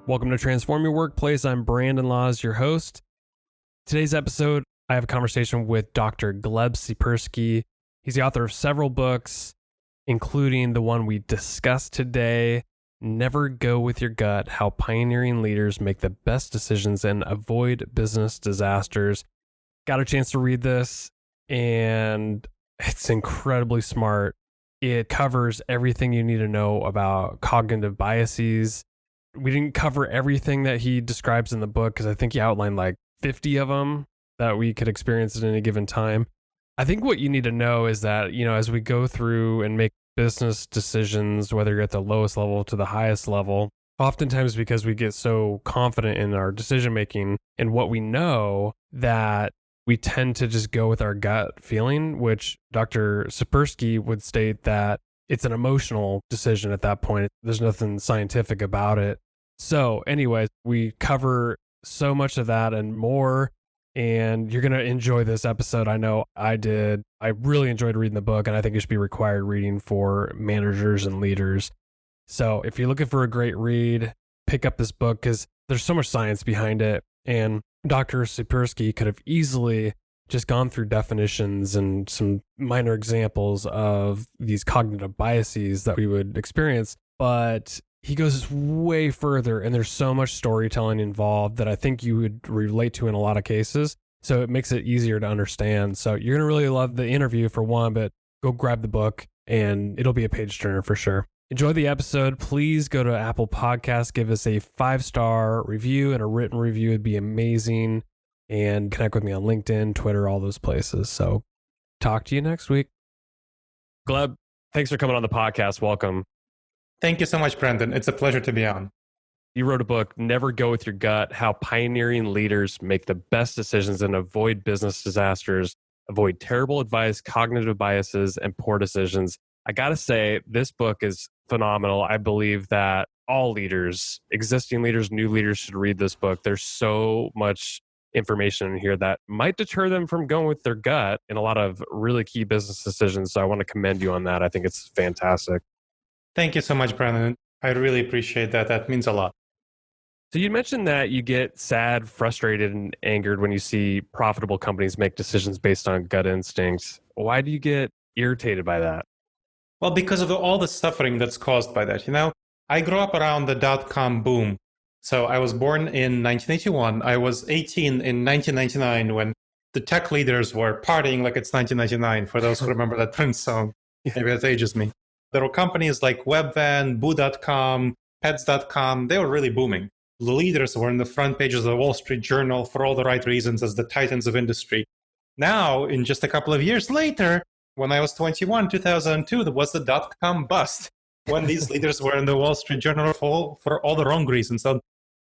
Welcome to Transform Your Workplace. I'm Brandon Laws, your host. Today's episode, I have a conversation with Dr. Gleb Tsipursky. He's the author of several books, including the one we discussed today, Never Go With Your Gut, How Pioneering Leaders Make the Best Decisions and Avoid Business Disasters. Got a chance to read this, and it's incredibly smart. It covers everything you need to know about cognitive biases. We didn't cover everything that he describes in the book because I think he outlined like 50 of them that we could experience at any given time. I think what you need to know is that, as we go through and make business decisions, whether you're at the lowest level to the highest level, oftentimes because we get so confident in our decision making and what we know that we tend to just go with our gut feeling, which Dr. Tsipursky would state that it's an emotional decision at that point. There's nothing scientific about it. So anyways, we cover so much of that and more, and you're going to enjoy this episode. I know I did. I really enjoyed reading the book, and I think it should be required reading for managers and leaders. So if you're looking for a great read, pick up this book because there's so much science behind it. And Dr. Tsipursky could have easily just gone through definitions and some minor examples of these cognitive biases that we would experience, but he goes way further, and there's so much storytelling involved that I think you would relate to in a lot of cases. So it makes it easier to understand. So you're going to really love the interview for one, but go grab the book and it'll be a page turner for sure. Enjoy the episode. Please go to Apple Podcasts, give us a 5-star review and a written review. It'd be amazing. And connect with me on LinkedIn, Twitter, all those places. So talk to you next week. Gleb, thanks for coming on the podcast. Welcome. Thank you so much, Brandon. It's a pleasure to be on. You wrote a book, Never Go With Your Gut, How Pioneering Leaders Make the Best Decisions and Avoid Business Disasters, Avoid Terrible Advice, Cognitive Biases, and Poor Decisions. I got to say, this book is phenomenal. I believe that all leaders, existing leaders, new leaders should read this book. There's so much information in here that might deter them from going with their gut in a lot of really key business decisions. So I want to commend you on that. I think it's fantastic. Thank you so much, Brandon. I really appreciate that. That means a lot. So you mentioned that you get sad, frustrated, and angered when you see profitable companies make decisions based on gut instincts. Why do you get irritated by that? Well, because of all the suffering that's caused by that. I grew up around the dot-com boom. So I was born in 1981. I was 18 in 1999 when the tech leaders were partying like it's 1999, for those who remember that Prince song. Maybe that ages me. There were companies like Webvan, Boo.com, Pets.com. They were really booming. The leaders were in the front pages of the Wall Street Journal for all the right reasons as the titans of industry. Now, in just a couple of years later, when I was 21, 2002, there was the dot-com bust when these leaders were in the Wall Street Journal for all the wrong reasons. So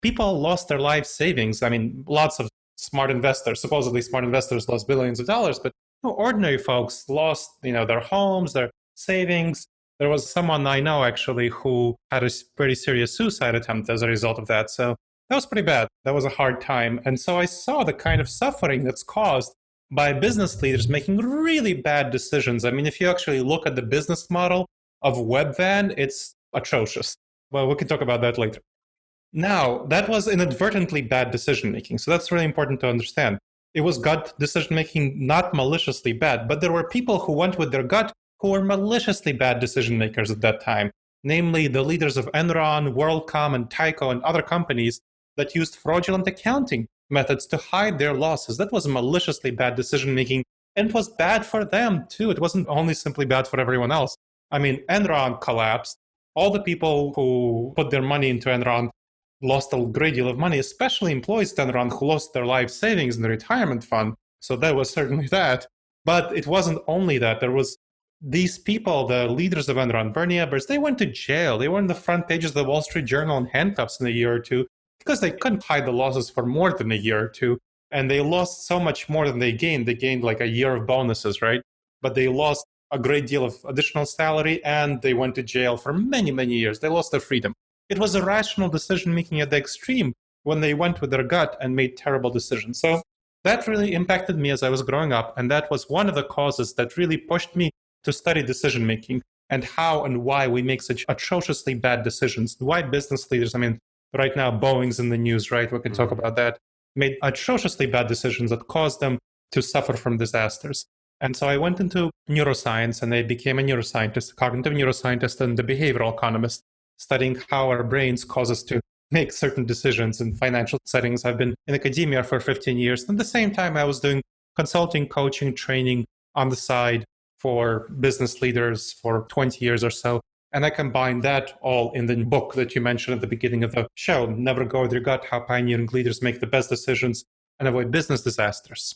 people lost their life savings. I mean, lots of smart investors, supposedly smart investors, lost billions of dollars, but ordinary folks lost, their homes, their savings. There was someone I know actually who had a pretty serious suicide attempt as a result of that. So that was pretty bad. That was a hard time. And so I saw the kind of suffering that's caused by business leaders making really bad decisions. I mean, if you actually look at the business model of Webvan, it's atrocious. Well, we can talk about that later. Now, that was inadvertently bad decision-making. So that's really important to understand. It was gut decision-making, not maliciously bad, but there were people who went with their gut who were maliciously bad decision-makers at that time, namely the leaders of Enron, WorldCom, and Tyco, and other companies that used fraudulent accounting methods to hide their losses. That was maliciously bad decision-making, and it was bad for them, too. It wasn't only simply bad for everyone else. I mean, Enron collapsed. All the people who put their money into Enron lost a great deal of money, especially employees at Enron who lost their life savings in the retirement fund. So that was certainly that. But it wasn't only that. There was these people, the leaders of Enron, Bernie Ebbers, they went to jail. They were in the front pages of the Wall Street Journal in handcuffs in a year or two because they couldn't hide the losses for more than a year or two. And they lost so much more than they gained. They gained like a year of bonuses, right? But they lost a great deal of additional salary, and they went to jail for many, many years. They lost their freedom. It was irrational decision-making at the extreme when they went with their gut and made terrible decisions. So that really impacted me as I was growing up, and that was one of the causes that really pushed me to study decision-making and how and why we make such atrociously bad decisions. Why business leaders, Right now, Boeing's in the news, right? We can talk about that. Made atrociously bad decisions that caused them to suffer from disasters. And so I went into neuroscience and I became a neuroscientist, a cognitive neuroscientist and a behavioral economist, studying how our brains cause us to make certain decisions in financial settings. I've been in academia for 15 years. And at the same time, I was doing consulting, coaching, training on the side for business leaders for 20 years or so. And I combined that all in the book that you mentioned at the beginning of the show, Never Go With Your Gut, How Pioneering Leaders Make the Best Decisions and Avoid Business Disasters.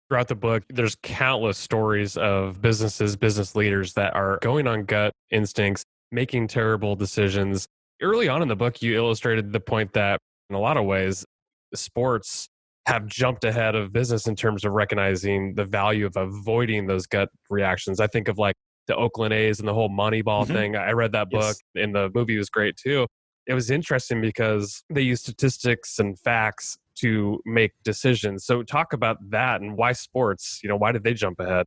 Throughout the book, there's countless stories of businesses, business leaders that are going on gut instincts, making terrible decisions. Early on in the book, you illustrated the point that in a lot of ways, sports have jumped ahead of business in terms of recognizing the value of avoiding those gut reactions. I think of like the Oakland A's and the whole Moneyball thing. I read that book and the movie was great too. It was interesting because they use statistics and facts to make decisions. So talk about that and why sports, why did they jump ahead?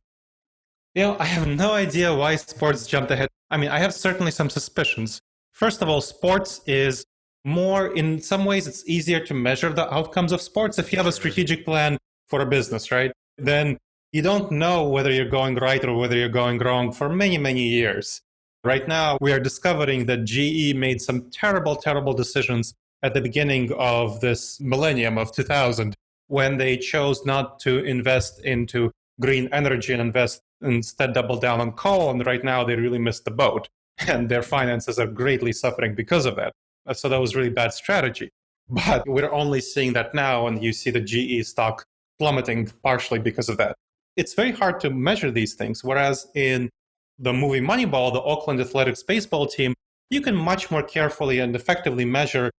I have no idea why sports jumped ahead. I mean, I have certainly some suspicions. First of all, sports is more, in some ways, it's easier to measure the outcomes of sports. If you have a strategic plan for a business, right, then you don't know whether you're going right or whether you're going wrong for many, many years. Right now, we are discovering that GE made some terrible, terrible decisions at the beginning of this millennium of 2000 when they chose not to invest into green energy and instead double down on coal. And right now, they really missed the boat. And their finances are greatly suffering because of that. So that was really bad strategy. But we're only seeing that now, and you see the GE stock plummeting partially because of that. It's very hard to measure these things. Whereas in the movie Moneyball, the Oakland Athletics baseball team, you can much more carefully and effectively measure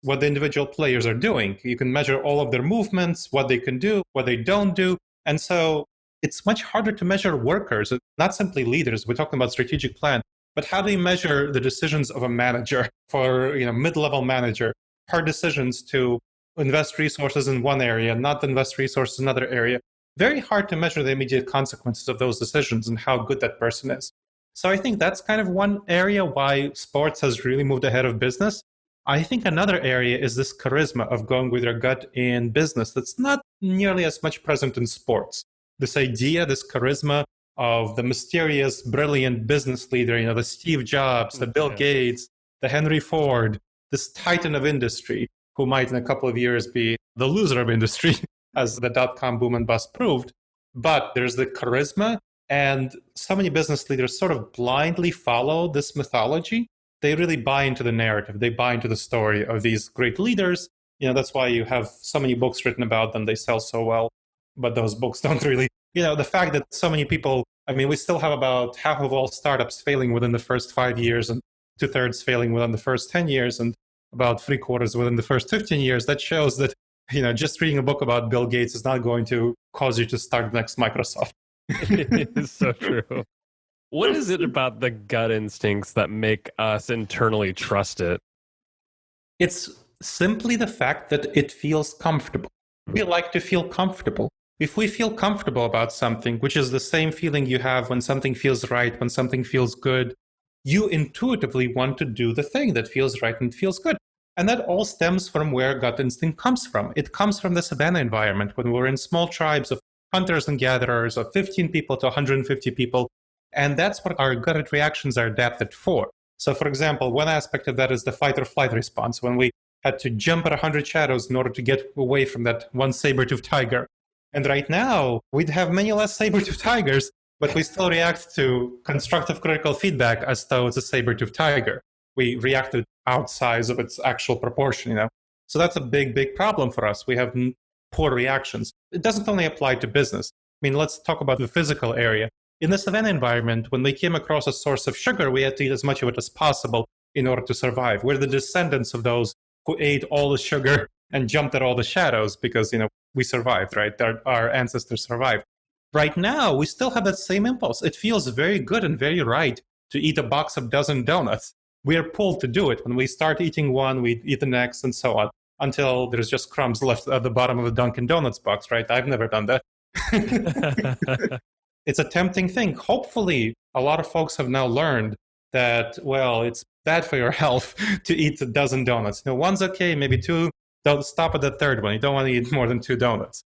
what the individual players are doing. You can measure all of their movements, what they can do, what they don't do. And so it's much harder to measure workers, not simply leaders. We're talking about strategic plan. But how do you measure the decisions of a manager for mid-level manager? Her decisions to invest resources in one area, not invest resources in another area. Very hard to measure the immediate consequences of those decisions and how good that person is. So I think that's kind of one area why sports has really moved ahead of business. I think another area is this charisma of going with your gut in business that's not nearly as much present in sports. This idea, this charisma of the mysterious, brilliant business leader, the Steve Jobs, the Bill Gates, the Henry Ford, this titan of industry, who might in a couple of years be the loser of industry, as the dot-com boom and bust proved. But there's the charisma, and so many business leaders sort of blindly follow this mythology. They really buy into the narrative. They buy into the story of these great leaders. That's why you have so many books written about them. They sell so well, but those books don't really the fact that so many people, we still have about half of all startups failing within the first 5 years and 2/3 failing within the first 10 years and about 3/4 within the first 15 years. That shows that, just reading a book about Bill Gates is not going to cause you to start the next Microsoft. It's so true. What is it about the gut instincts that make us internally trust it? It's simply the fact that it feels comfortable. We like to feel comfortable. If we feel comfortable about something, which is the same feeling you have when something feels right, when something feels good, you intuitively want to do the thing that feels right and feels good. And that all stems from where gut instinct comes from. It comes from the savanna environment when we're in small tribes of hunters and gatherers of 15 people to 150 people. And that's what our gut reactions are adapted for. So, for example, one aspect of that is the fight or flight response, when we had to jump at 100 shadows in order to get away from that one saber-toothed tiger. And right now, we'd have many less saber-toothed tigers, but we still react to constructive critical feedback as though it's a saber-toothed tiger. We react to outsize of its actual proportion, So that's a big, big problem for us. We have poor reactions. It doesn't only apply to business. Let's talk about the physical area. In the savanna environment, when we came across a source of sugar, we had to eat as much of it as possible in order to survive. We're the descendants of those who ate all the sugar and jumped at all the shadows because, we survived, right? Our ancestors survived. Right now, we still have that same impulse. It feels very good and very right to eat a box of dozen donuts. We are pulled to do it. When we start eating one, we eat the next and so on until there's just crumbs left at the bottom of the Dunkin' Donuts box, right? I've never done that. It's a tempting thing. Hopefully, a lot of folks have now learned that, well, it's bad for your health to eat a dozen donuts. One's okay, maybe two. Don't stop at the third one. You don't want to eat more than 2 donuts.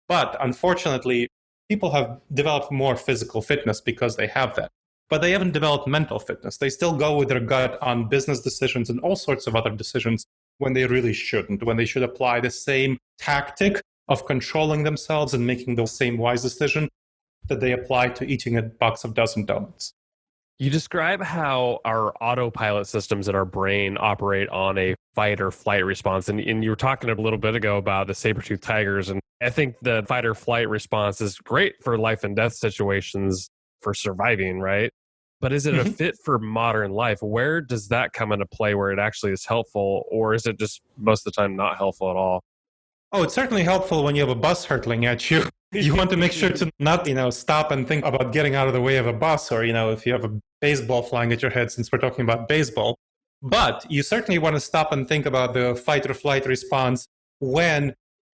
But unfortunately, people have developed more physical fitness because they have that. But they haven't developed mental fitness. They still go with their gut on business decisions and all sorts of other decisions when they really shouldn't, when they should apply the same tactic of controlling themselves and making the same wise decision that they apply to eating a box of dozen donuts. You describe how our autopilot systems in our brain operate on a fight or flight response. And you were talking a little bit ago about the saber-toothed tigers. And I think the fight or flight response is great for life and death situations for surviving, right? But is it a fit for modern life? Where does that come into play where it actually is helpful? Or is it just most of the time not helpful at all? Oh, it's certainly helpful when you have a bus hurtling at you. You want to make sure to not, stop and think about getting out of the way of a bus, or, if you have a baseball flying at your head, since we're talking about baseball. But you certainly want to stop and think about the fight or flight response when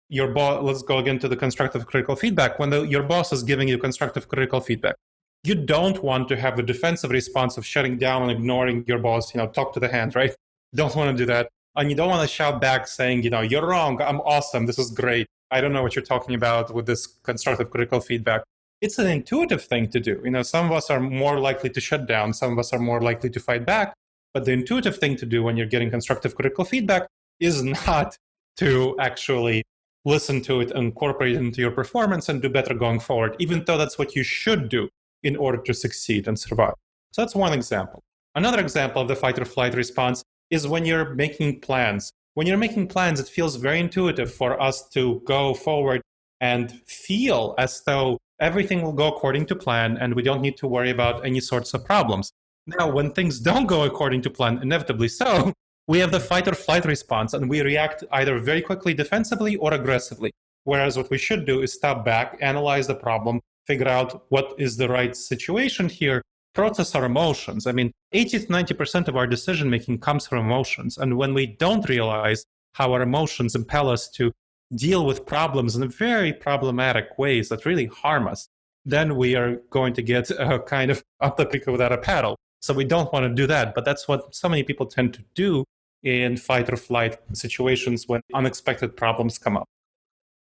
your boss, let's go again to the constructive critical feedback, when your boss is giving you constructive critical feedback. You don't want to have the defensive response of shutting down and ignoring your boss, talk to the hand, right? Don't want to do that. And you don't want to shout back saying, you're wrong, I'm awesome, this is great. I don't know what you're talking about with this constructive critical feedback. It's an intuitive thing to do. Some of us are more likely to shut down, some of us are more likely to fight back. But the intuitive thing to do when you're getting constructive critical feedback is not to actually listen to it, incorporate it into your performance, and do better going forward, even though that's what you should do in order to succeed and survive. So that's one example. Another example of the fight or flight response is when you're making plans. When you're making plans, it feels very intuitive for us to go forward and feel as though everything will go according to plan and we don't need to worry about any sorts of problems. Now, when things don't go according to plan, inevitably so, we have the fight or flight response and we react either very quickly defensively or aggressively. Whereas what we should do is stop back, analyze the problem, figure out what is the right situation here, process our emotions. 80 to 90% of our decision making comes from emotions. And when we don't realize how our emotions impel us to deal with problems in very problematic ways that really harm us, then we are going to get kind of up the creek without a paddle. So we don't want to do that. But that's what so many people tend to do in fight or flight situations when unexpected problems come up.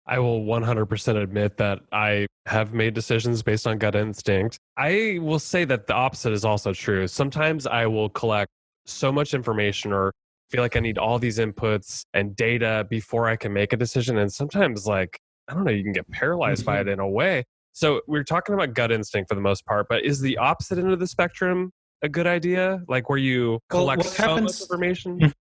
I will 100% admit that I have made decisions based on gut instinct. I will say that the opposite is also true. Sometimes I will collect so much information or feel like I need all these inputs and data before I can make a decision. And sometimes, I don't know, you can get paralyzed by it in a way. So we're talking about gut instinct for the most part, but is the opposite end of the spectrum a good idea? Where you collect so much information?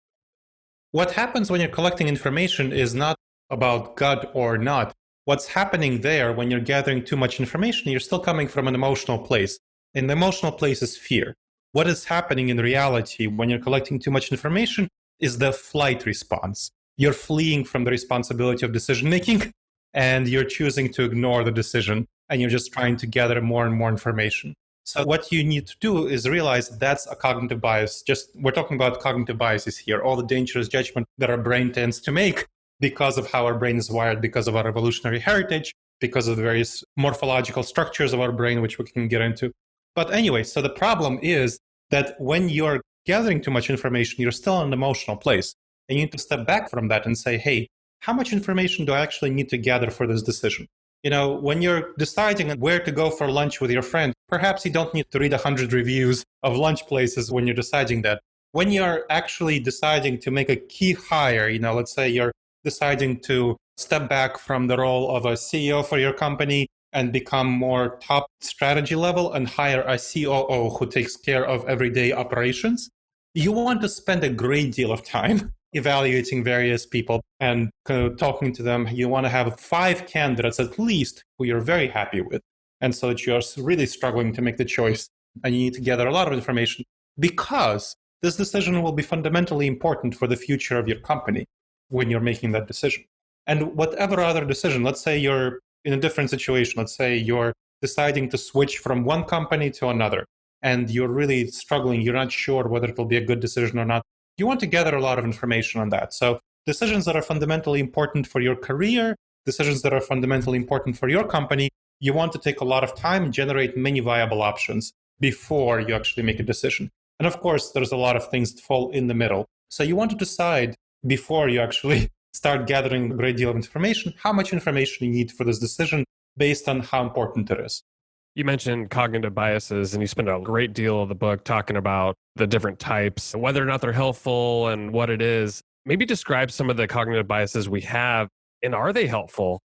What happens when you're collecting information is not about gut or not. What's happening there when you're gathering too much information, you're still coming from an emotional place. And the emotional place is fear. What is happening in reality when you're collecting too much information is the flight response. You're fleeing from the responsibility of decision making and you're choosing to ignore the decision and you're just trying to gather more and more information. So what you need to do is realize that's a cognitive bias. We're talking about cognitive biases here, all the dangerous judgment that our brain tends to make because of how our brain is wired, because of our evolutionary heritage, because of the various morphological structures of our brain, which we can get into. But anyway, so the problem is that when you're gathering too much information, you're still in an emotional place. And you need to step back from that and say, hey, how much information do I actually need to gather for this decision? When you're deciding where to go for lunch with your friend, perhaps you don't need to read 100 reviews of lunch places when you're deciding that. When you're actually deciding to make a key hire, let's say you're deciding to step back from the role of a CEO for your company and become more top strategy level and hire a COO who takes care of everyday operations, you want to spend a great deal of time evaluating various people and talking to them. You want to have 5 candidates at least who you're very happy with. And so that you're really struggling to make the choice and you need to gather a lot of information because this decision will be fundamentally important for the future of your company when you're making that decision. And whatever other decision, let's say you're in a different situation. Let's say you're deciding to switch from one company to another and you're really struggling. You're not sure whether it will be a good decision or not. You want to gather a lot of information on that. So decisions that are fundamentally important for your career, decisions that are fundamentally important for your company, you want to take a lot of time and generate many viable options before you actually make a decision. And of course, there's a lot of things that fall in the middle. So you want to decide before you actually start gathering a great deal of information, how much information you need for this decision based on how important it is. You mentioned cognitive biases, and you spend a great deal of the book talking about the different types, whether or not they're helpful and what it is. Maybe describe some of the cognitive biases we have, and are they helpful?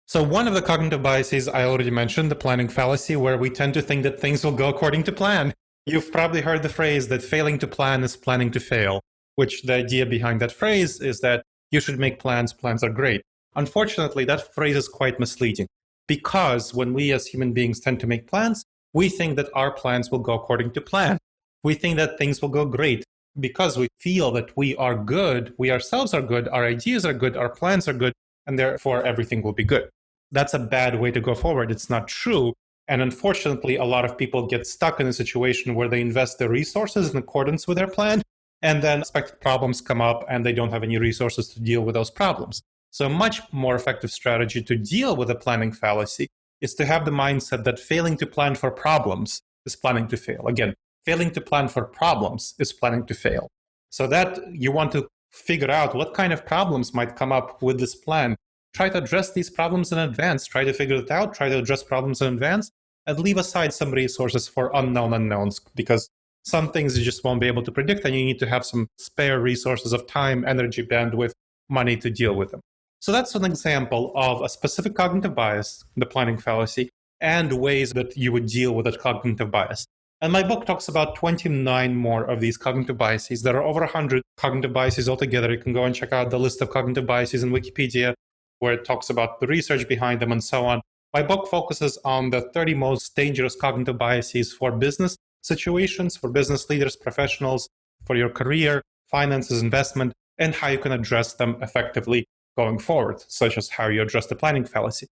So one of the cognitive biases I already mentioned, the planning fallacy, where we tend to think that things will go according to plan. You've probably heard the phrase that failing to plan is planning to fail, which the idea behind that phrase is that you should make plans, plans are great. Unfortunately, that phrase is quite misleading because when we as human beings tend to make plans, we think that our plans will go according to plan. We think that things will go great because we feel that we are good, we ourselves are good, our ideas are good, our plans are good, and therefore everything will be good. That's a bad way to go forward. It's not true. And unfortunately, a lot of people get stuck in a situation where they invest their resources in accordance with their plan, and then unexpected problems come up and they don't have any resources to deal with those problems. So a much more effective strategy to deal with a planning fallacy is to have the mindset that failing to plan for problems is planning to fail. Again, failing to plan for problems is planning to fail. So that you want to figure out what kind of problems might come up with this plan. Try to address these problems in advance. Try to figure it out. Try to address problems in advance and leave aside some resources for unknown unknowns because some things you just won't be able to predict and you need to have some spare resources of time, energy, bandwidth, money to deal with them. So that's an example of a specific cognitive bias, the planning fallacy, and ways that you would deal with that cognitive bias. And my book talks about 29 more of these cognitive biases. There are over 100 cognitive biases altogether. You can go and check out the list of cognitive biases in Wikipedia, where it talks about the research behind them and so on. My book focuses on the 30 most dangerous cognitive biases for business situations, for business leaders, professionals, for your career, finances, investment, and how you can address them effectively going forward, such as how you address the planning fallacy.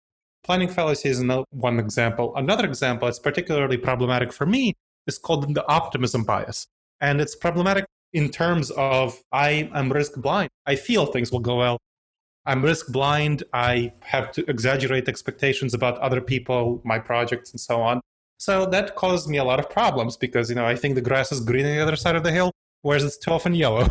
Planning fallacy is one example. Another example that's particularly problematic for me is called the optimism bias. And it's problematic in terms of I am risk blind. I feel things will go well. I'm risk blind. I have to exaggerate expectations about other people, my projects, and so on. So that caused me a lot of problems because, I think the grass is green on the other side of the hill, whereas it's too often yellow.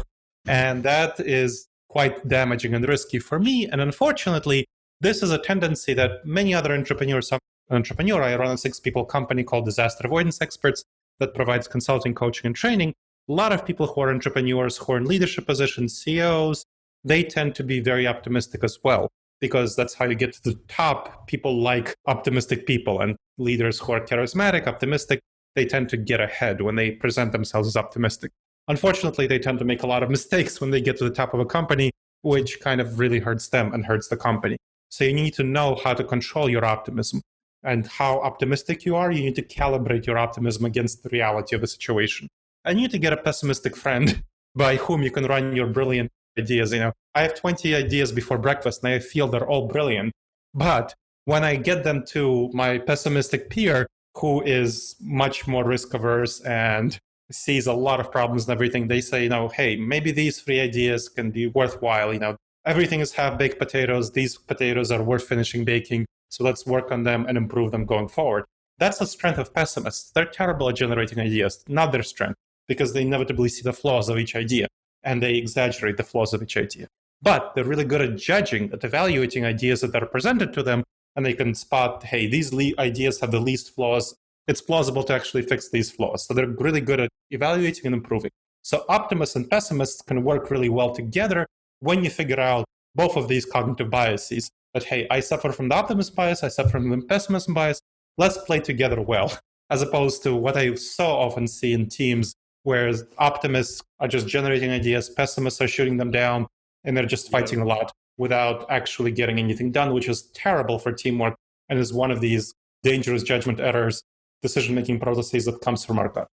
And that is quite damaging and risky for me. And unfortunately, this is a tendency that many other entrepreneurs, I run a 6-people company called Disaster Avoidance Experts that provides consulting, coaching, and training. A lot of people who are entrepreneurs, who are in leadership positions, CEOs, they tend to be very optimistic as well, because that's how you get to the top. People like optimistic people, and leaders who are charismatic, optimistic, they tend to get ahead when they present themselves as optimistic. Unfortunately, they tend to make a lot of mistakes when they get to the top of a company, which kind of really hurts them and hurts the company. So you need to know how to control your optimism and how optimistic you are. You need to calibrate your optimism against the reality of the situation. And you need to get a pessimistic friend by whom you can run your brilliant ideas. I have 20 ideas before breakfast and I feel they're all brilliant. But when I get them to my pessimistic peer, who is much more risk averse and sees a lot of problems and everything, they say, hey, maybe these 3 ideas can be worthwhile. Everything is half-baked potatoes. These potatoes are worth finishing baking. So let's work on them and improve them going forward. That's the strength of pessimists. They're terrible at generating ideas, not their strength, because they inevitably see the flaws of each idea and they exaggerate the flaws of each idea. But they're really good at judging, at evaluating ideas that are presented to them, and they can spot, hey, these ideas have the least flaws. It's plausible to actually fix these flaws. So they're really good at evaluating and improving. So optimists and pessimists can work really well together when you figure out both of these cognitive biases. That, hey, I suffer from the optimism bias, I suffer from the pessimism bias. Let's play together well, as opposed to what I so often see in teams, where optimists are just generating ideas, pessimists are shooting them down, and they're just fighting a lot without actually getting anything done, which is terrible for teamwork and is one of these dangerous judgment errors, decision-making processes that comes from our gut.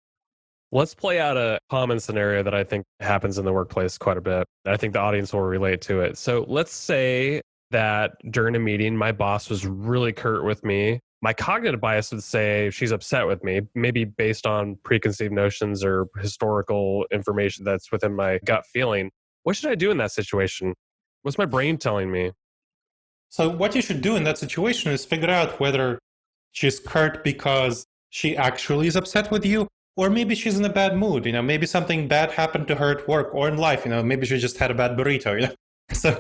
Let's play out a common scenario that I think happens in the workplace quite a bit. I think the audience will relate to it. So let's say that during a meeting, my boss was really curt with me. My cognitive bias would say she's upset with me, maybe based on preconceived notions or historical information that's within my gut feeling. What should I do in that situation? What's my brain telling me? So what you should do in that situation is figure out whether she's curt because she actually is upset with you, Or maybe she's in a bad mood. Maybe something bad happened to her at work or in life. Maybe she just had a bad burrito. So,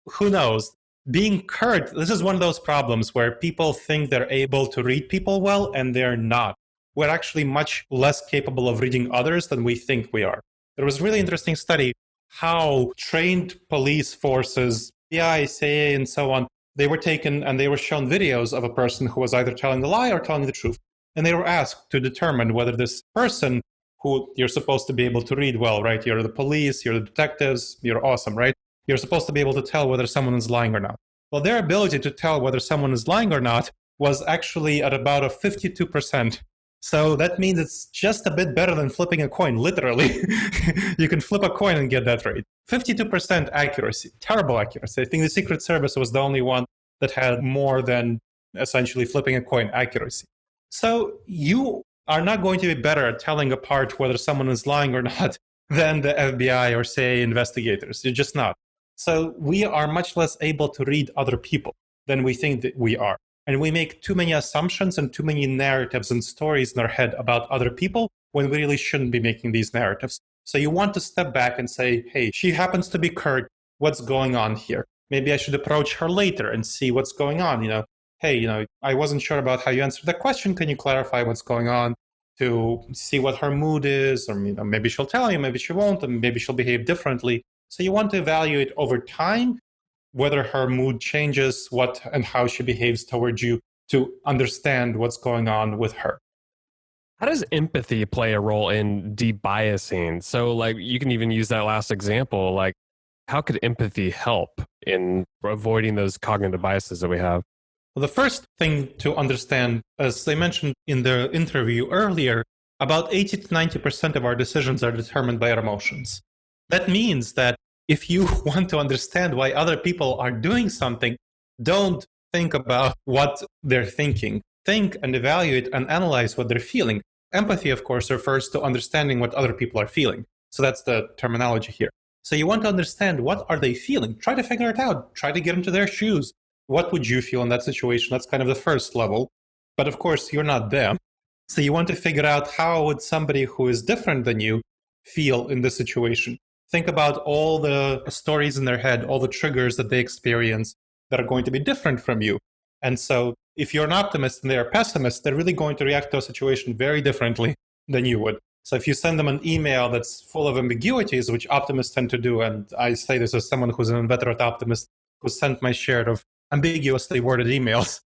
who knows? Being curt, this is one of those problems where people think they're able to read people well, and they're not. We're actually much less capable of reading others than we think we are. There was a really interesting study how trained police forces, FBI, CIA, and so on, they were taken and they were shown videos of a person who was either telling a lie or telling the truth. And they were asked to determine whether this person, who you're supposed to be able to read well, right? You're the police, you're the detectives, you're awesome, right? You're supposed to be able to tell whether someone is lying or not. Well, their ability to tell whether someone is lying or not was actually at about a 52%. So that means it's just a bit better than flipping a coin, literally. You can flip a coin and get that right. 52% accuracy, terrible accuracy. I think the Secret Service was the only one that had more than essentially flipping a coin accuracy. So you are not going to be better at telling apart whether someone is lying or not than the FBI or CIA investigators. You're just not. So we are much less able to read other people than we think that we are. And we make too many assumptions and too many narratives and stories in our head about other people when we really shouldn't be making these narratives. So you want to step back and say, hey, she happens to be curt. What's going on here? Maybe I should approach her later and see what's going on. Hey, I wasn't sure about how you answered that question. Can you clarify what's going on, to see what her mood is? Or maybe she'll tell you, maybe she won't, and maybe she'll behave differently. So you want to evaluate over time whether her mood changes, what and how she behaves towards you, to understand what's going on with her. How does empathy play a role in debiasing? So, like, you can even use that last example. Like, how could empathy help in avoiding those cognitive biases that we have? Well, the first thing to understand, as I mentioned in the interview earlier, about 80 to 90% of our decisions are determined by our emotions. That means that if you want to understand why other people are doing something, don't think about what they're thinking. Think and evaluate and analyze what they're feeling. Empathy, of course, refers to understanding what other people are feeling. So that's the terminology here. So you want to understand, what are they feeling? Try to figure it out. Try to get into their shoes. What would you feel in that situation? That's kind of the first level. But of course, you're not them. So you want to figure out, how would somebody who is different than you feel in this situation? Think about all the stories in their head, all the triggers that they experience that are going to be different from you. And so if you're an optimist and they're a pessimist, they're really going to react to a situation very differently than you would. So if you send them an email that's full of ambiguities, which optimists tend to do, and I say this as someone who's an inveterate optimist who sent my share of ambiguously worded emails,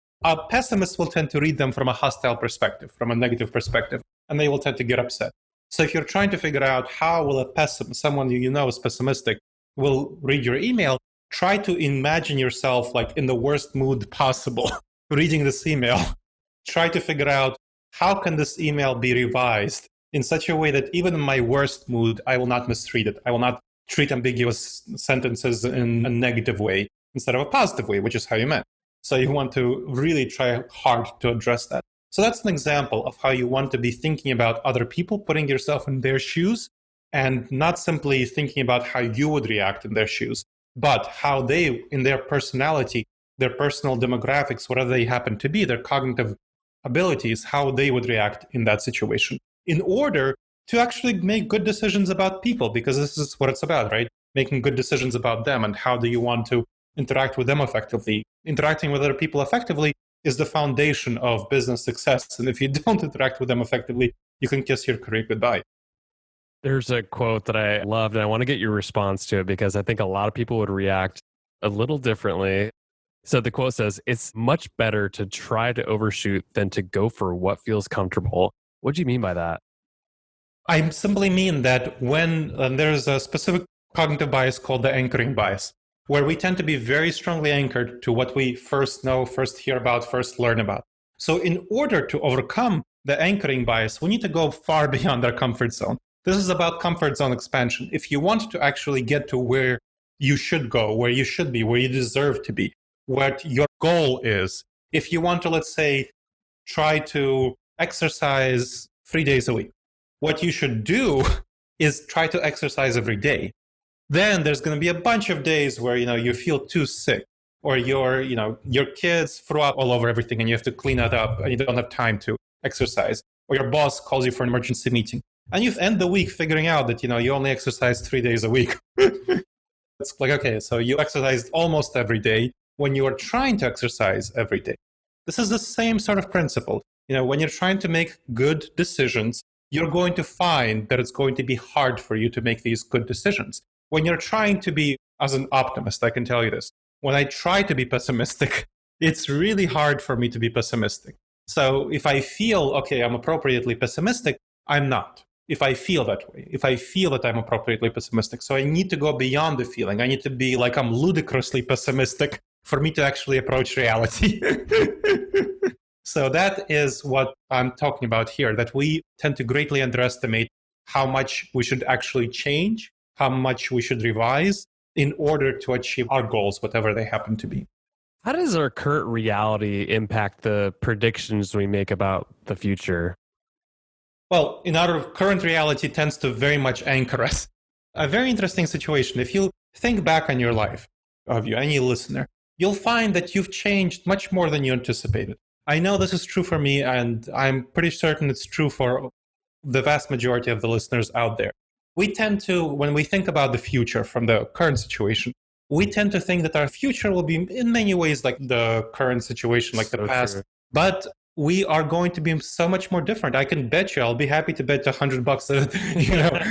pessimists will tend to read them from a hostile perspective, from a negative perspective, and they will tend to get upset. So if you're trying to figure out how will a pessimist, someone you know is pessimistic, will read your email, try to imagine yourself like in the worst mood possible reading this email. Try to figure out, how can this email be revised in such a way that even in my worst mood, I will not mistreat it. I will not treat ambiguous sentences in a negative way instead of a positive way, which is how you meant. So you want to really try hard to address that. So that's an example of how you want to be thinking about other people, putting yourself in their shoes, and not simply thinking about how you would react in their shoes, but how they, in their personality, their personal demographics, whatever they happen to be, their cognitive abilities, how they would react in that situation, in order to actually make good decisions about people, because this is what it's about, right? Making good decisions about them, and how do you want to interact with them effectively. Interacting with other people effectively is the foundation of business success. And if you don't interact with them effectively, you can kiss your career goodbye. There's a quote that I loved, and I want to get your response to it because I think a lot of people would react a little differently. So the quote says, "It's much better to try to overshoot than to go for what feels comfortable." What do you mean by that? I simply mean that when there's a specific cognitive bias called the anchoring bias, where we tend to be very strongly anchored to what we first know, first hear about, first learn about. So in order to overcome the anchoring bias, we need to go far beyond our comfort zone. This is about comfort zone expansion. If you want to actually get to where you should go, where you should be, where you deserve to be, what your goal is, if you want to, let's say, try to exercise 3 days a week, what you should do is try to exercise every day. Then there's going to be a bunch of days where you feel too sick, or your kids throw up all over everything and you have to clean it up and you don't have time to exercise. or your boss calls you for an emergency meeting. And you end the week figuring out that, you only exercise 3 days a week. It's like, okay, so you exercised almost every day when you are trying to exercise every day. This is the same sort of principle. When you're trying to make good decisions, you're going to find that it's going to be hard for you to make these good decisions. When you're trying to be, as an optimist, I can tell you this, when I try to be pessimistic, it's really hard for me to be pessimistic. So if I feel, okay, I'm appropriately pessimistic, I'm not. If I feel that way, if I feel that I'm appropriately pessimistic. So I need to go beyond the feeling. I need to be like I'm ludicrously pessimistic for me to actually approach reality. So that is what I'm talking about here, that we tend to greatly underestimate how much we should actually change, how much we should revise in order to achieve our goals, whatever they happen to be. How does our current reality impact the predictions we make about the future? Well, in our current reality tends to very much anchor us. A very interesting situation. If you think back on your life, of you, any listener, you'll find that you've changed much more than you anticipated. I know this is true for me, and I'm pretty certain it's true for the vast majority of the listeners out there. We tend to, when we think about the future from the current situation, we tend to think that our future will be in many ways like the current situation, like the past. True. But we are going to be so much more different. I can bet you, I'll be happy to bet $100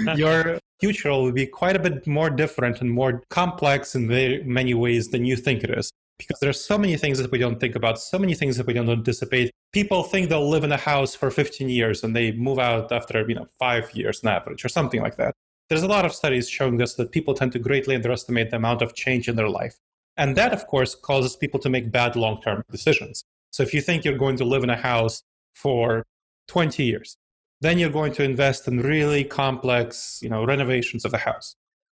that your future will be quite a bit more different and more complex in very many ways than you think it is. Because there are so many things that we don't think about, so many things that we don't anticipate. People think they'll live in a house for 15 years and they move out after 5 years on average or something like that. There's a lot of studies showing this, that people tend to greatly underestimate the amount of change in their life. And that, of course, causes people to make bad long-term decisions. So if you think you're going to live in a house for 20 years, then you're going to invest in really complex, renovations of the house.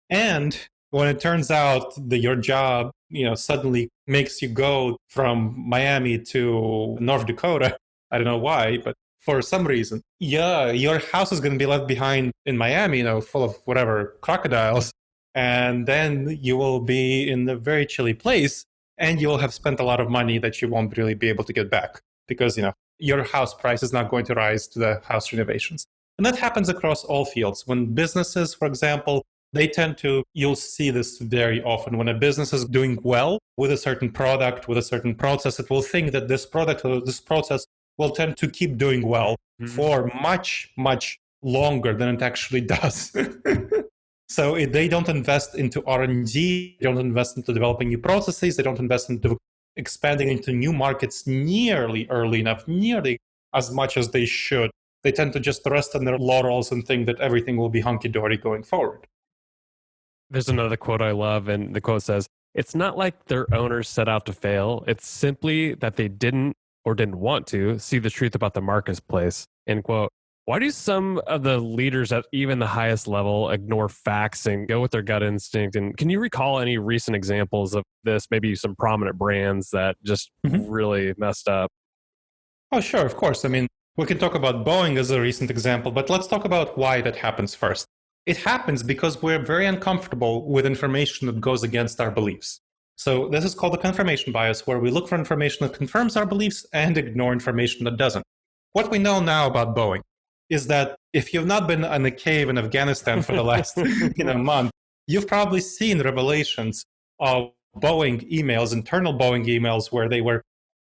And when it turns out that your job, suddenly makes you go from Miami to North Dakota, I don't know why, but for some reason, your house is going to be left behind in Miami, full of whatever crocodiles. And then you will be in a very chilly place, and you'll have spent a lot of money that you won't really be able to get back because, your house price is not going to rise to the house renovations. And that happens across all fields. When businesses, for example, you'll see this very often. When a business is doing well with a certain product, with a certain process, it will think that this product or this process will tend to keep doing well for much, much longer than it actually does. So they don't invest into R&D, they don't invest into developing new processes, they don't invest into expanding into new markets nearly early enough, nearly as much as they should. They tend to just rest on their laurels and think that everything will be hunky-dory going forward. There's another quote I love, and the quote says, "It's not like their owners set out to fail. It's simply that they didn't want to see the truth about the marketplace." End quote. Why do some of the leaders at even the highest level ignore facts and go with their gut instinct? And can you recall any recent examples of this, maybe some prominent brands that just really messed up? Oh, sure, of course. We can talk about Boeing as a recent example, but let's talk about why that happens first. It happens because we're very uncomfortable with information that goes against our beliefs. So this is called the confirmation bias, where we look for information that confirms our beliefs and ignore information that doesn't. What we know now about Boeing is that if you've not been in a cave in Afghanistan for the last month, you've probably seen revelations of Boeing emails, internal Boeing emails, where they were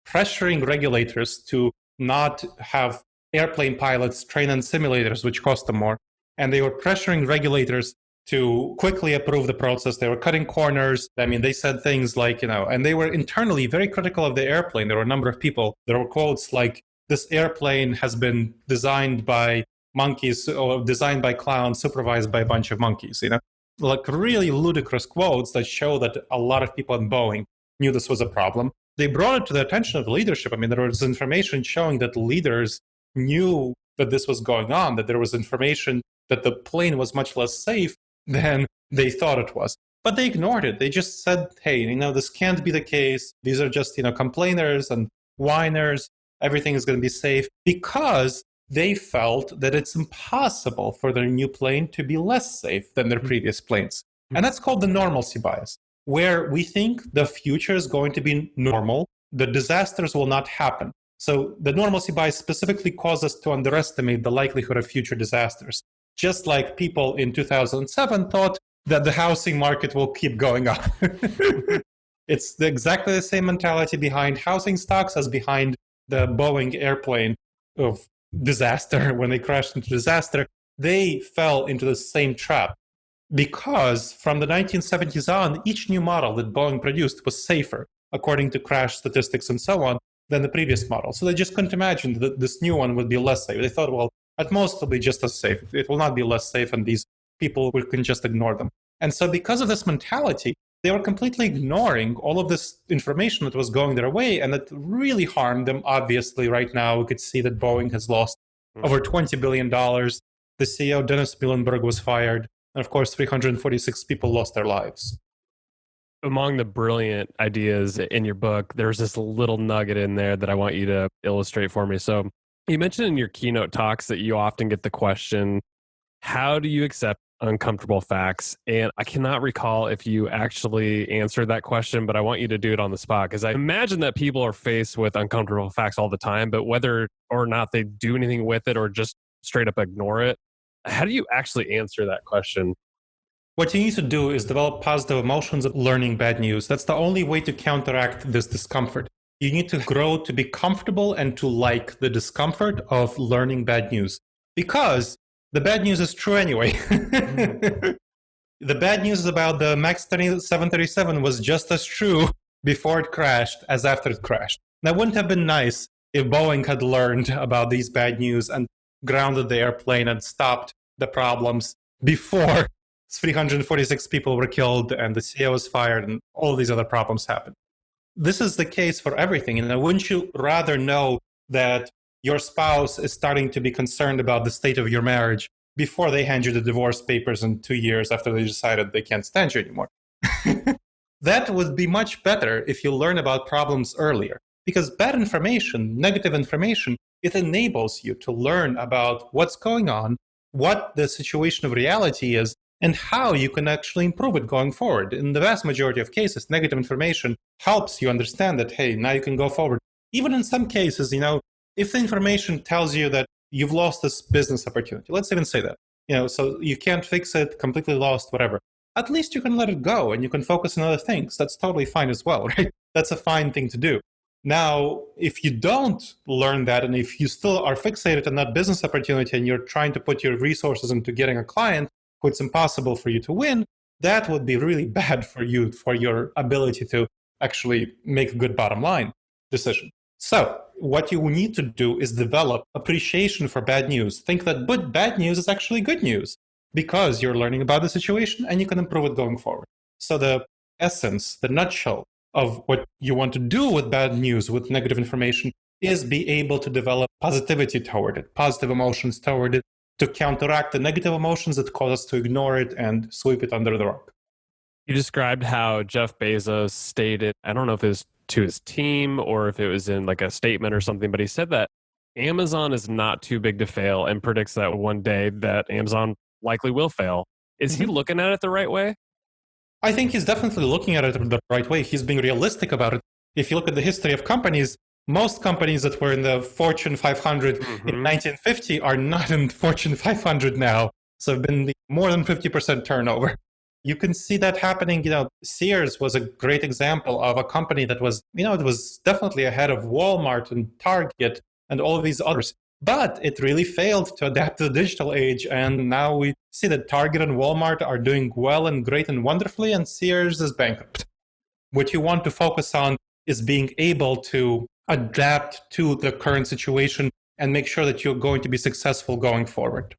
pressuring regulators to not have airplane pilots train on simulators, which cost them more. And they were pressuring regulators to quickly approve the process. They were cutting corners. They said things like, and they were internally very critical of the airplane. There were a number of people. There were quotes like, "This airplane has been designed by monkeys or designed by clowns, supervised by a bunch of monkeys," like really ludicrous quotes that show that a lot of people in Boeing knew this was a problem. They brought it to the attention of the leadership. There was information showing that leaders knew that this was going on, that there was information that the plane was much less safe than they thought it was. But they ignored it. They just said, hey, this can't be the case. These are just, complainers and whiners. Everything is going to be safe, because they felt that it's impossible for their new plane to be less safe than their previous planes. And that's called the normalcy bias, where we think the future is going to be normal. The disasters will not happen. So the normalcy bias specifically caused us to underestimate the likelihood of future disasters. Just like people in 2007 thought that the housing market will keep going up. It's exactly the same mentality behind housing stocks as behind the Boeing airplane of disaster. When they crashed into disaster, they fell into the same trap because from the 1970s on, each new model that Boeing produced was safer, according to crash statistics and so on, than the previous model. So they just couldn't imagine that this new one would be less safe. They thought, well, at most it'll be just as safe. It will not be less safe, and these people can just ignore them. And so because of this mentality, they were completely ignoring all of this information that was going their way, and that really harmed them. Obviously, right now, we could see that Boeing has lost over $20 billion. The CEO, Dennis Muilenburg, was fired. And of course, 346 people lost their lives. Among the brilliant ideas in your book, there's this little nugget in there that I want you to illustrate for me. So you mentioned in your keynote talks that you often get the question, how do you accept uncomfortable facts? And I cannot recall if you actually answered that question, but I want you to do it on the spot, because I imagine that people are faced with uncomfortable facts all the time, but whether or not they do anything with it or just straight up ignore it, how do you actually answer that question? What you need to do is develop positive emotions of learning bad news. That's the only way to counteract this discomfort. You need to grow to be comfortable and to like the discomfort of learning bad news, because the bad news is true anyway. The bad news about the MAX 737 was just as true before it crashed as after it crashed. That wouldn't have been nice if Boeing had learned about these bad news and grounded the airplane and stopped the problems before 346 people were killed and the CEO was fired and all these other problems happened. This is the case for everything. And wouldn't you rather know that your spouse is starting to be concerned about the state of your marriage before they hand you the divorce papers in 2 years after they decided they can't stand you anymore? That would be much better if you learn about problems earlier, because bad information, negative information, it enables you to learn about what's going on, what the situation of reality is, and how you can actually improve it going forward. In the vast majority of cases, negative information helps you understand that, hey, now you can go forward. Even in some cases, if the information tells you that you've lost this business opportunity, let's even say that, so you can't fix it, completely lost, whatever, at least you can let it go and you can focus on other things. That's totally fine as well, right? That's a fine thing to do. Now, if you don't learn that, and if you still are fixated on that business opportunity and you're trying to put your resources into getting a client who it's impossible for you to win, that would be really bad for you, for your ability to actually make a good bottom line decision. So what you need to do is develop appreciation for bad news. Think that bad news is actually good news because you're learning about the situation and you can improve it going forward. So the essence, the nutshell of what you want to do with bad news, with negative information, is be able to develop positivity toward it, positive emotions toward it, to counteract the negative emotions that cause us to ignore it and sweep it under the rug. You described how Jeff Bezos stated, I don't know if it was to his team or if it was in like a statement or something, but he said that Amazon is not too big to fail and predicts that one day that Amazon likely will fail. Is he looking at it the right way? I think he's definitely looking at it the right way. He's being realistic about it. If you look at the history of companies, most companies that were in the Fortune 500 in 1950 are not in Fortune 500 now. So it's been more than 50% turnover. You can see that happening. Sears was a great example of a company that was, it was definitely ahead of Walmart and Target and all of these others. But it really failed to adapt to the digital age. And now we see that Target and Walmart are doing well and great and wonderfully, and Sears is bankrupt. What you want to focus on is being able to adapt to the current situation and make sure that you're going to be successful going forward.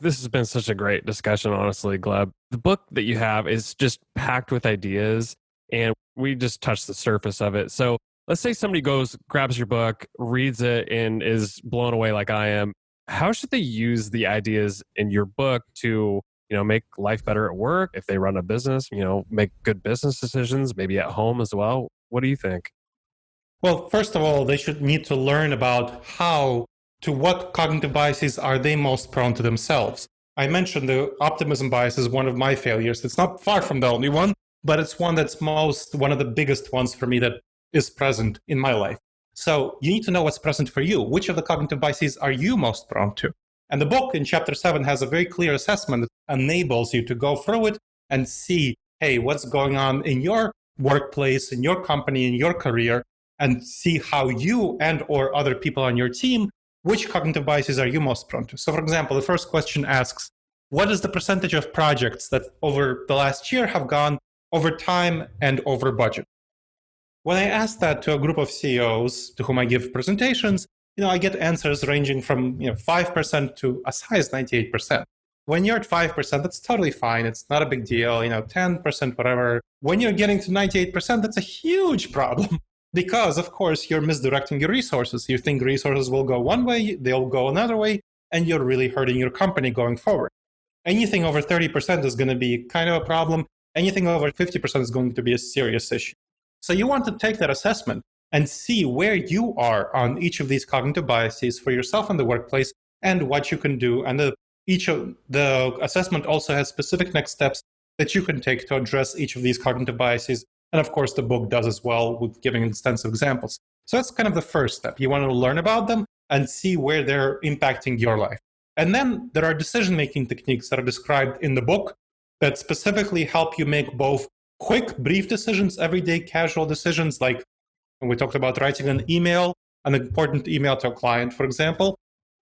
This has been such a great discussion, honestly, Gleb. The book that you have is just packed with ideas, and we just touched the surface of it. So let's say somebody grabs your book, reads it, and is blown away like I am. How should they use the ideas in your book to, make life better at work? If they run a business, make good business decisions, maybe at home as well. What do you think? Well, first of all, they should need to learn about what cognitive biases are they most prone to themselves. I mentioned the optimism bias is one of my failures. It's not far from the only one, but it's one that's one of the biggest ones for me that is present in my life. So you need to know what's present for you. Which of the cognitive biases are you most prone to? And the book in chapter 7 has a very clear assessment that enables you to go through it and see, hey, what's going on in your workplace, in your company, in your career, and see how you and or other people on your team, which cognitive biases are you most prone to? So for example, the first question asks, what is the percentage of projects that over the last year have gone over time and over budget? When I ask that to a group of CEOs to whom I give presentations, I get answers ranging from 5% to as high as 98%. When you're at 5%, that's totally fine. It's not a big deal, 10%, whatever. When you're getting to 98%, that's a huge problem because, of course, you're misdirecting your resources. You think resources will go one way, they'll go another way, and you're really hurting your company going forward. Anything over 30% is going to be kind of a problem. Anything over 50% is going to be a serious issue. So you want to take that assessment and see where you are on each of these cognitive biases for yourself in the workplace and what you can do. And each of the assessment also has specific next steps that you can take to address each of these cognitive biases. And of course, the book does as well with giving extensive examples. So that's kind of the first step. You want to learn about them and see where they're impacting your life. And then there are decision-making techniques that are described in the book that specifically help you make both quick, brief decisions, everyday casual decisions, like when we talked about writing an important email to a client, for example,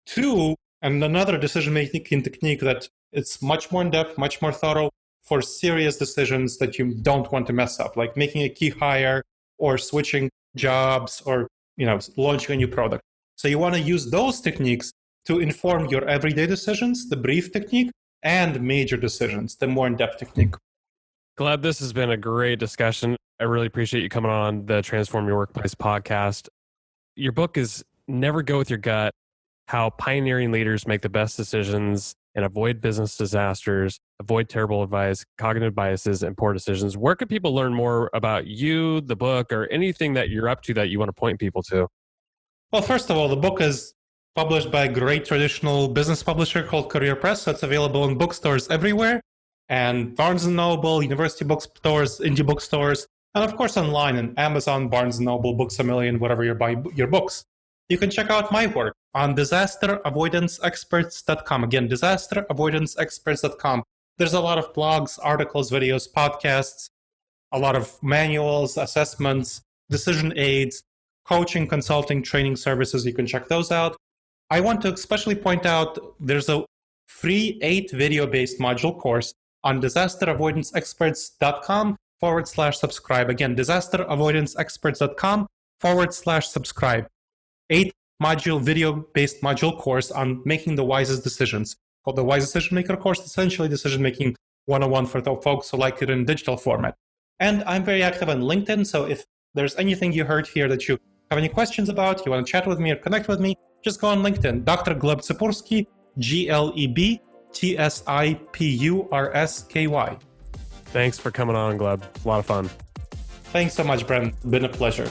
to and another decision-making technique that it's much more in-depth, much more thorough for serious decisions that you don't want to mess up, like making a key hire or switching jobs or launching a new product. So you want to use those techniques to inform your everyday decisions, the brief technique, and major decisions, the more in-depth technique. Gleb, this has been a great discussion. I really appreciate you coming on the Transform Your Workplace podcast. Your book is Never Go With Your Gut, How Pioneering Leaders Make the Best Decisions and Avoid Business Disasters, Avoid Terrible Advice, Cognitive Biases, and Poor Decisions. Where can people learn more about you, the book, or anything that you're up to that you want to point people to? Well, first of all, the book is published by a great traditional business publisher called Career Press. So it's available in bookstores everywhere, and Barnes & Noble, university bookstores, indie bookstores, and of course online on Amazon, Barnes & Noble, Books A Million, whatever you buy your books. You can check out my work on disasteravoidanceexperts.com. Again, disasteravoidanceexperts.com. There's a lot of blogs, articles, videos, podcasts, a lot of manuals, assessments, decision aids, coaching, consulting, training services. You can check those out. I want to especially point out there's a free 8 video-based module course on disasteravoidanceexperts.com/subscribe. Again, disasteravoidanceexperts.com/subscribe. 8 module video-based module course on making the wisest decisions, called the Wise Decision Maker course, essentially decision-making 101 for the folks who like it in digital format. And I'm very active on LinkedIn, so if there's anything you heard here that you have any questions about, you want to chat with me or connect with me, just go on LinkedIn, Dr. Gleb Tsipursky, GLEB TSIPURSKY. Thanks for coming on, Gleb. It's a lot of fun. Thanks so much, Brent. Been a pleasure.